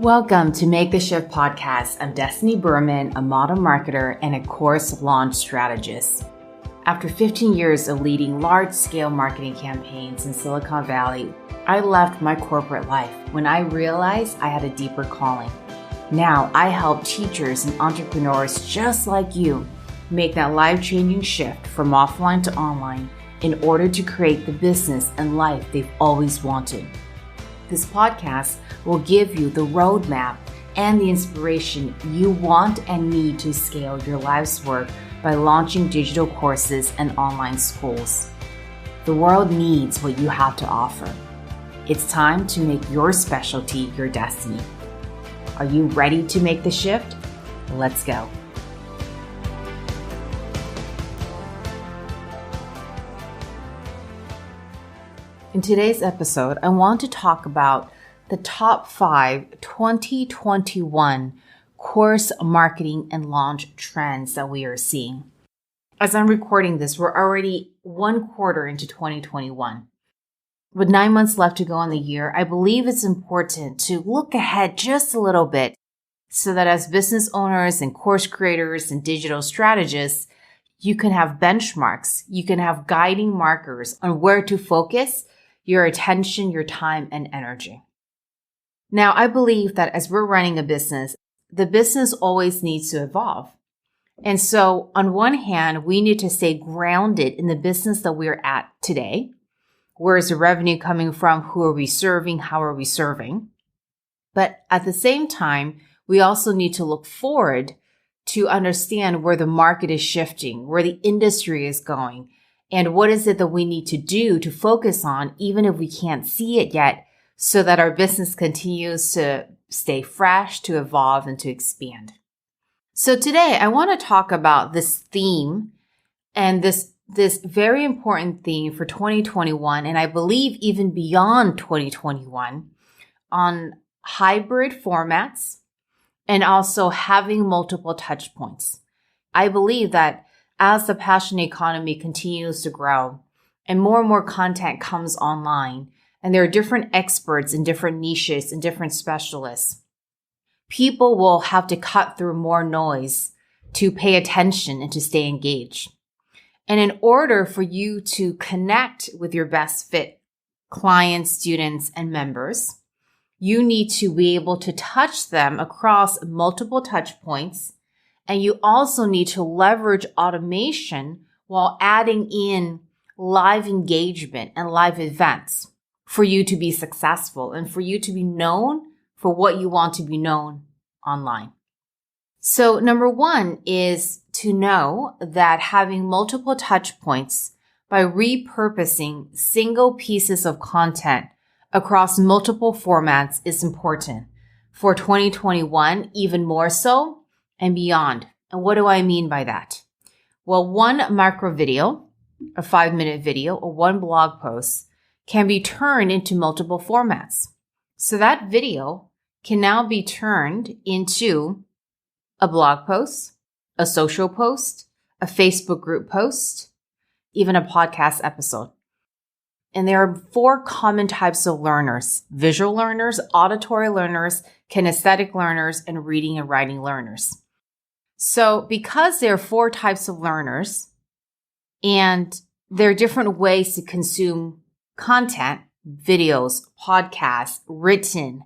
Welcome to Make the Shift podcast. I'm Destiny Berman, a model marketer and a course launch strategist. After 15 years of leading large-scale marketing campaigns in Silicon Valley, I left my corporate life when I realized I had a deeper calling. Now I help teachers and entrepreneurs just like you make that life-changing shift from offline to online in order to create the business and life they've always wanted. This podcast will give you the roadmap and the inspiration you want and need to scale your life's work by launching digital courses and online schools. The world needs what you have to offer. It's time to make your specialty your destiny. Are you ready to make the shift? Let's go. In today's episode, I want to talk about the top 5 2021 course marketing and launch trends that we are seeing. As I'm recording this, we're already one quarter into 2021. With 9 months left to go in the year, I believe it's important to look ahead just a little bit so that as business owners and course creators and digital strategists, you can have benchmarks, you can have guiding markers on where to focus your attention, your time, and energy. Now, I believe that as we're running a business, the business always needs to evolve. And so on one hand, we need to stay grounded in the business that we're at today. Where is the revenue coming from? Who are we serving? How are we serving? But at the same time, we also need to look forward to understand where the market is shifting, where the industry is going, and what is it that we need to do to focus on, even if we can't see it yet, so that our business continues to stay fresh, to evolve, and to expand. So today, I want to talk about this theme and this very important theme for 2021, and I believe even beyond 2021, on hybrid formats and also having multiple touch points. I believe that as the passion economy continues to grow and more content comes online, and there are different experts in different niches and different specialists, people will have to cut through more noise to pay attention and to stay engaged. And in order for you to connect with your best fit clients, students, and members, you need to be able to touch them across multiple touch points. And you also need to leverage automation while adding in live engagement and live events for you to be successful and for you to be known for what you want to be known online. So number one is to know that having multiple touch points by repurposing single pieces of content across multiple formats is important for 2021, even more so and beyond. And what do I mean by that? Well, one micro video, a 5-minute video, or one blog post can be turned into multiple formats. So that video can now be turned into a blog post, a social post, a Facebook group post, even a podcast episode. And there are 4 common types of learners: visual learners, auditory learners, kinesthetic learners, and reading and writing learners. So because there are 4 types of learners and there are different ways to consume content, videos, podcasts, written,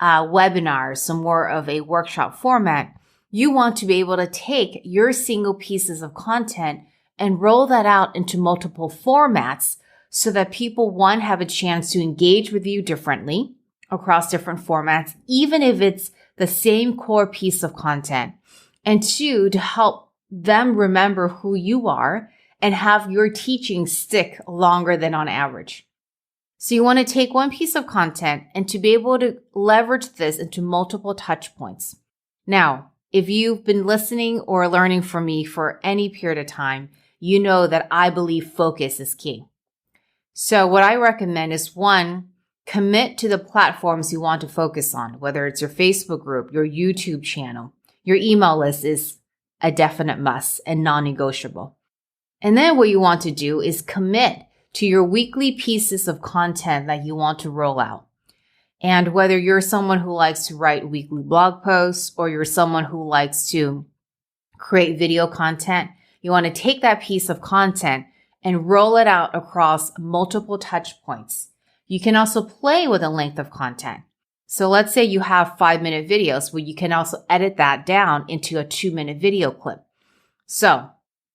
webinars, so more of a workshop format, you want to be able to take your single pieces of content and roll that out into multiple formats so that people, one, have a chance to engage with you differently across different formats, even if it's the same core piece of content. And 2, to help them remember who you are and have your teaching stick longer than on average. So you want to take one piece of content and to be able to leverage this into multiple touch points. Now, if you've been listening or learning from me for any period of time, you know that I believe focus is key. So what I recommend is, 1, commit to the platforms you want to focus on, whether it's your Facebook group, your YouTube channel. Your email list is a definite must and non-negotiable. And then what you want to do is commit to your weekly pieces of content that you want to roll out. And whether you're someone who likes to write weekly blog posts or you're someone who likes to create video content, you want to take that piece of content and roll it out across multiple touch points. You can also play with the length of content. So let's say you have 5-minute videos, well, you can also edit that down into a 2-minute video clip. So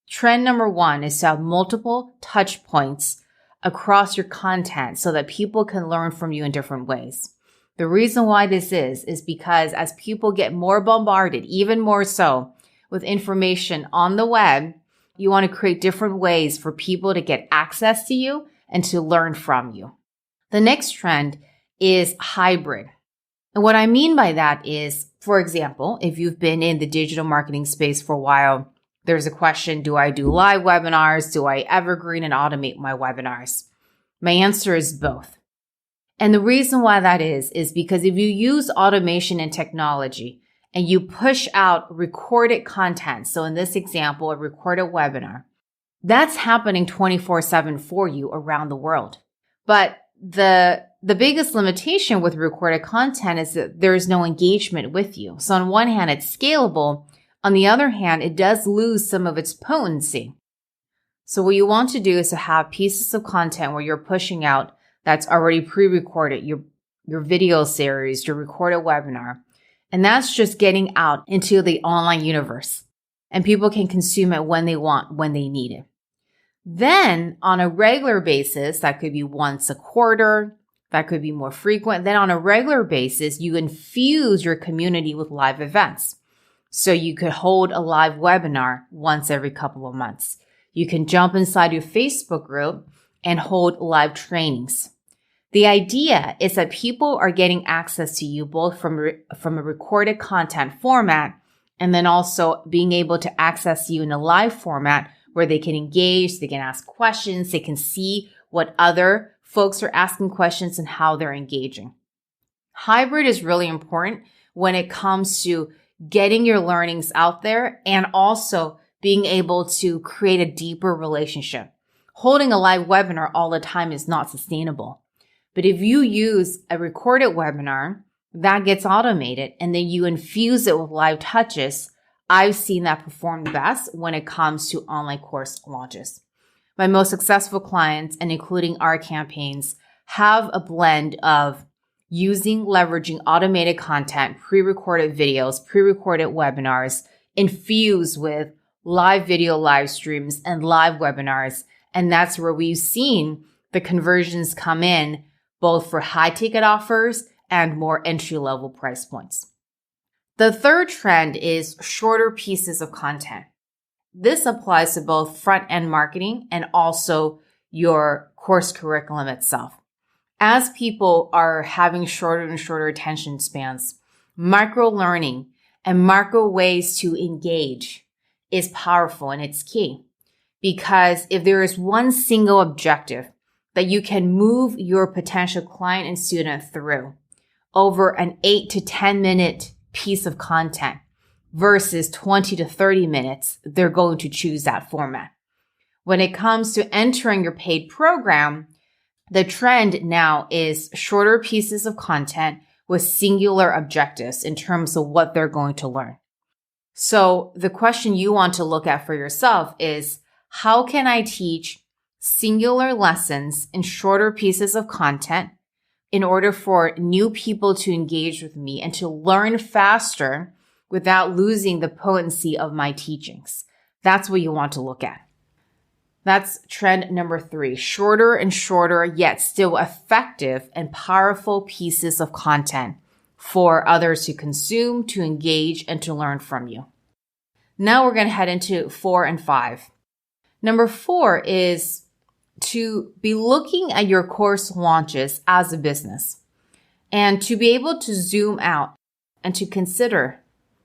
trend number 1 is to have multiple touch points across your content so that people can learn from you in different ways. The reason why this is because as people get more bombarded, even more so with information on the web, you want to create different ways for people to get access to you and to learn from you. The next trend is hybrid. And what I mean by that is, for example, if you've been in the digital marketing space for a while, there's a question, do I do live webinars? Do I evergreen and automate my webinars? My answer is both. And the reason why that is because if you use automation and technology and you push out recorded content, so in this example, a recorded webinar, that's happening 24/7 for you around the world. But the biggest limitation with recorded content is that there's no engagement with you. So on one hand, it's scalable. On the other hand, it does lose some of its potency. So what you want to do is to have pieces of content where you're pushing out that's already pre-recorded, your video series, your recorded webinar. And that's just getting out into the online universe. And people can consume it when they want, when they need it. Then on a regular basis, that could be once a quarter, that could be more frequent. Then on a regular basis, you infuse your community with live events. So you could hold a live webinar once every couple of months. You can jump inside your Facebook group and hold live trainings. The idea is that people are getting access to you both from a recorded content format and then also being able to access you in a live format where they can engage, they can ask questions, they can see what other folks are asking questions and how they're engaging. Hybrid is really important when it comes to getting your learnings out there and also being able to create a deeper relationship. Holding a live webinar all the time is not sustainable. But if you use a recorded webinar, that gets automated and then you infuse it with live touches, I've seen that perform best when it comes to online course launches. My most successful clients, and including our campaigns, have a blend of leveraging automated content, pre-recorded videos, pre-recorded webinars, infused with live video live streams and live webinars. And that's where we've seen the conversions come in both for high ticket offers and more entry-level price points. The third trend is shorter pieces of content. This applies to both front-end marketing and also your course curriculum itself. As people are having shorter and shorter attention spans, micro-learning and micro ways to engage is powerful and it's key. Because if there is one single objective that you can move your potential client and student through over an 8 to 10 minute piece of content versus 20 to 30 minutes, they're going to choose that format. When it comes to entering your paid program, the trend now is shorter pieces of content with singular objectives in terms of what they're going to learn. So the question you want to look at for yourself is, how can I teach singular lessons in shorter pieces of content in order for new people to engage with me and to learn faster without losing the potency of my teachings? That's what you want to look at. That's trend number 3, shorter and shorter, yet still effective and powerful pieces of content for others to consume, to engage, and to learn from you. Now we're going to head into 4 and 5. Number 4 is to be looking at your course launches as a business and to be able to zoom out and to consider,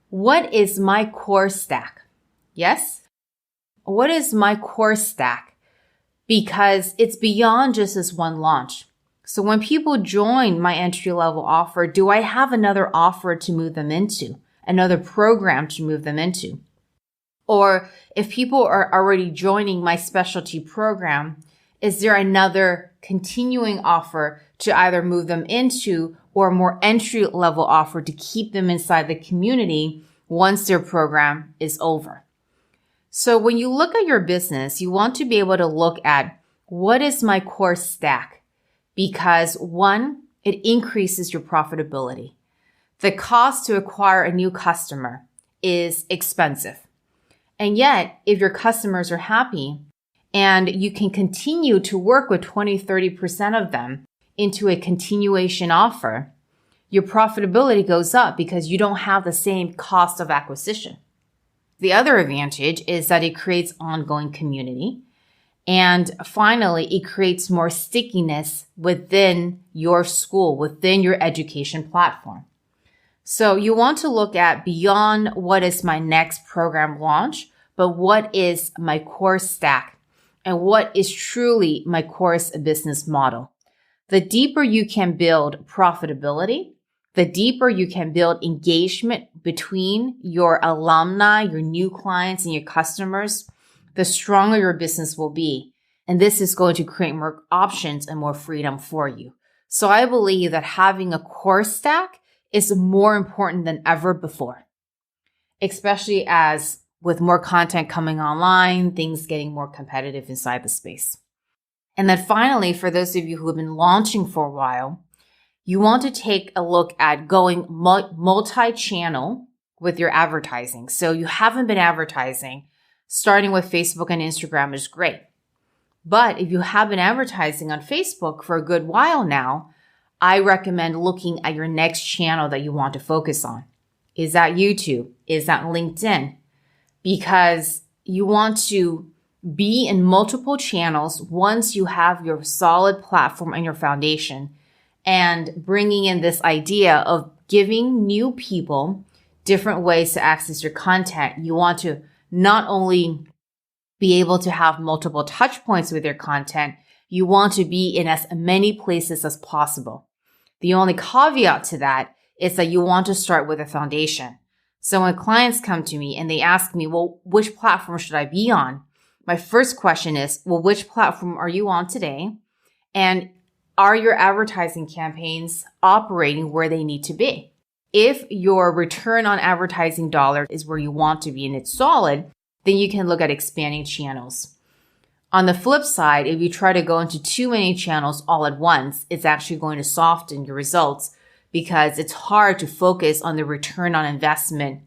what is my course stack? Yes? What is my course stack? Because it's beyond just this one launch. So when people join my entry-level offer, do I have another offer to move them into, another program to move them into? Or if people are already joining my specialty program, is there another continuing offer to either move them into or a more entry level offer to keep them inside the community once their program is over. So when you look at your business, you want to be able to look at what is my course stack? Because one, it increases your profitability. The cost to acquire a new customer is expensive. And yet, if your customers are happy and you can continue to work with 20-30% of them into a continuation offer, your profitability goes up because you don't have the same cost of acquisition. The other advantage is that it creates ongoing community. And finally, it creates more stickiness within your school, within your education platform. So you want to look at beyond what is my next program launch, but what is my course stack and what is truly my course business model. The deeper you can build profitability, the deeper you can build engagement between your alumni, your new clients, and your customers, the stronger your business will be. And this is going to create more options and more freedom for you. So I believe that having a course stack is more important than ever before, especially as with more content coming online, things getting more competitive inside the space. And then finally, for those of you who have been launching for a while, you want to take a look at going multi-channel with your advertising. So you haven't been advertising, starting with Facebook and Instagram is great. But if you have been advertising on Facebook for a good while now, I recommend looking at your next channel that you want to focus on. Is that YouTube? Is that LinkedIn? Because you want to be in multiple channels once you have your solid platform and your foundation, and bringing in this idea of giving new people different ways to access your content. You want to not only be able to have multiple touch points with your content, you want to be in as many places as possible. The only caveat to that is that you want to start with a foundation. So when clients come to me and they ask me, well, which platform should I be on? My first question is, well, which platform are you on today? And are your advertising campaigns operating where they need to be? If your return on advertising dollar is where you want to be and it's solid, then you can look at expanding channels. On the flip side, if you try to go into too many channels all at once, it's actually going to soften your results because it's hard to focus on the return on investment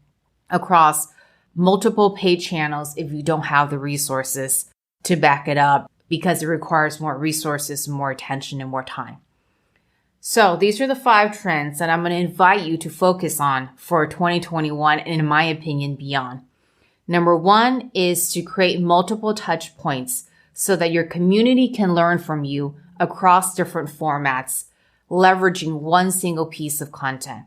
across multiple paid channels if you don't have the resources to back it up, because it requires more resources, more attention, and more time. So these are the 5 trends that I'm going to invite you to focus on for 2021 and, in my opinion, beyond. Number 1 is to create multiple touch points so that your community can learn from you across different formats, leveraging one single piece of content.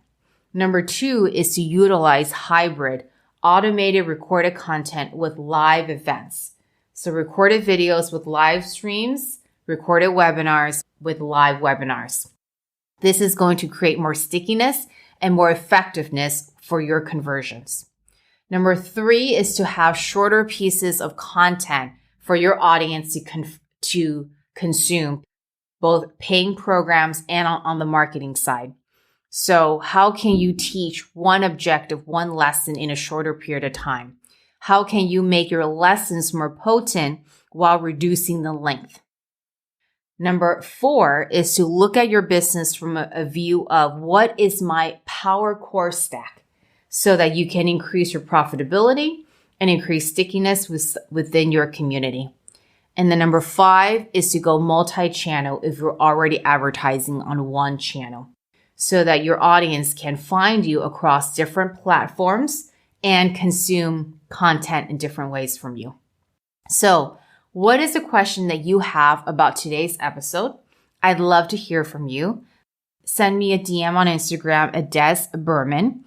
Number 2 is to utilize hybrid, automated recorded content with live events. So recorded videos with live streams, recorded webinars with live webinars. This is going to create more stickiness and more effectiveness for your conversions. Number 3 is to have shorter pieces of content for your audience to consume, both paying programs and on the marketing side. So how can you teach one objective, one lesson in a shorter period of time? How can you make your lessons more potent while reducing the length? Number 4 is to look at your business from a view of what is my power course stack so that you can increase your profitability and increase stickiness within your community. And then number 5 is to go multi-channel if you're already advertising on one channel so that your audience can find you across different platforms and consume content in different ways from you. So what is the question that you have about today's episode? I'd love to hear from you. Send me a DM on Instagram at Des Berman.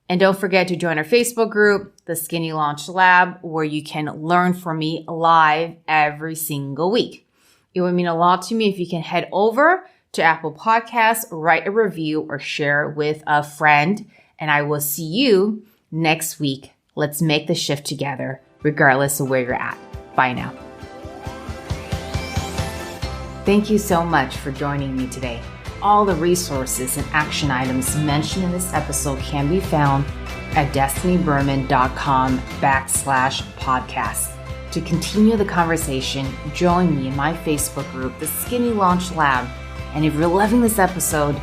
And don't forget to join our Facebook group, the Skinny Launch Lab, where you can learn from me live every single week. It would mean a lot to me if you can head over to Apple Podcasts, write a review, or share with a friend. And I will see you next week. Let's make the shift together, regardless of where you're at. Bye now. Thank you so much for joining me today. all the resources and action items mentioned in this episode can be found at destinyberman.com/podcast. To continue the conversation, join me in my Facebook group, The Skinny Launch Lab. And if you're loving this episode,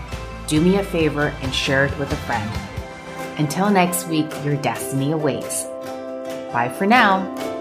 do me a favor and share it with a friend. Until next week, your destiny awaits. Bye for now.